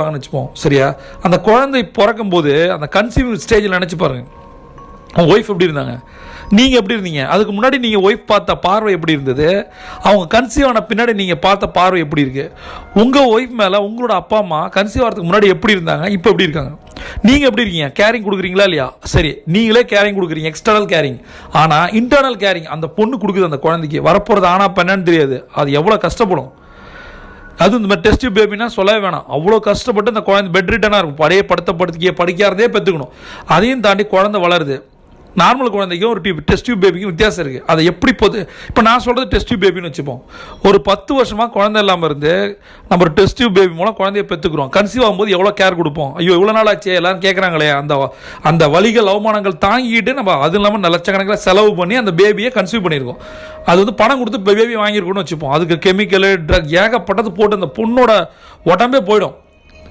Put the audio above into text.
வச்சுப்போம் சரியா. அந்த குழந்தை பிறக்கும் போது அந்த கன்சீவிங் ஸ்டேஜில் நினச்சி பாருங்க, அவங்க ஒய்ஃப் எப்படி இருந்தாங்க, நீங்கள் எப்படி இருந்தீங்க, அதுக்கு முன்னாடி நீங்கள் ஒய்ஃப் பார்த்த பார்வை எப்படி இருந்தது, அவங்க கன்சீவ் ஆன பின்னாடி நீங்கள் பார்த்த பார்வை எப்படி இருக்குது, உங்கள் ஒய்ஃப் மேலே உங்களோட அப்பா அம்மா கன்சீவ் ஆகிறதுக்கு முன்னாடி எப்படி இருந்தாங்க, இப்போ எப்படி இருக்காங்க, நீங்கள் எப்படி இருக்கீங்க, கேரிங் கொடுக்குறீங்களா இல்லையா. சரி, நீங்களே கேரிங் கொடுக்குறீங்க, எக்ஸ்டர்னல் கேரிங். ஆனால் இன்டர்னல் கேரிங் அந்த பொண்ணு கொடுக்குது அந்த குழந்தைக்கு, வரப்போகிறது ஆனா பெண்ணான்னு தெரியாது, அது எவ்வளோ கஷ்டப்படும். அதுவும் இந்த மாதிரி டெஸ்ட் பேபினா சொல்லவே வேணாம், அவ்வளோ கஷ்டப்பட்டு அந்த குழந்தை பெட் ரிட்டனாக இருக்கும், பழைய படிக்காதே பெற்றுக்கணும். அதையும் தாண்டி குழந்தை வளருது. நார்மல் குழந்தைக்கும் ஒரு டெஸ்ட் டியூப் பேபிக்கும் வித்தியாசம் இருக்குது. அதை எப்படி இப்போ நான் சொல்கிறது டெஸ்ட் டியூப் பேபின்னு வச்சுப்போம். ஒரு 10 வருஷமாக குழந்தை இல்லாமல் இருந்து நம்ம ஒரு டெஸ்ட் டியூப் பேபி மூலம் குழந்தைய பெற்றுக்கிறோம். கன்சீவ் ஆகும்போது எவ்வளோ கேர் கொடுப்போம். ஐயோ இவ்வளோ நாள் ஆச்சு எல்லாரும் கேட்குறாங்களே, அந்த வலிகள் அவமானங்கள் தாங்கிட்டு நம்ம அது இல்லாமல் லட்சக்கணக்கில் செலவு பண்ணி அந்த பேபியை கன்சீவ் பண்ணியிருக்கோம். அது வந்து பணம் கொடுத்து பேபி வாங்கியிருக்கோன்னு வச்சுப்போம். அதுக்கு கெமிக்கலு ட்ரக் ஏகப்பட்டது போட்டு அந்த பொண்ணோட உடம்பே போயிடும்.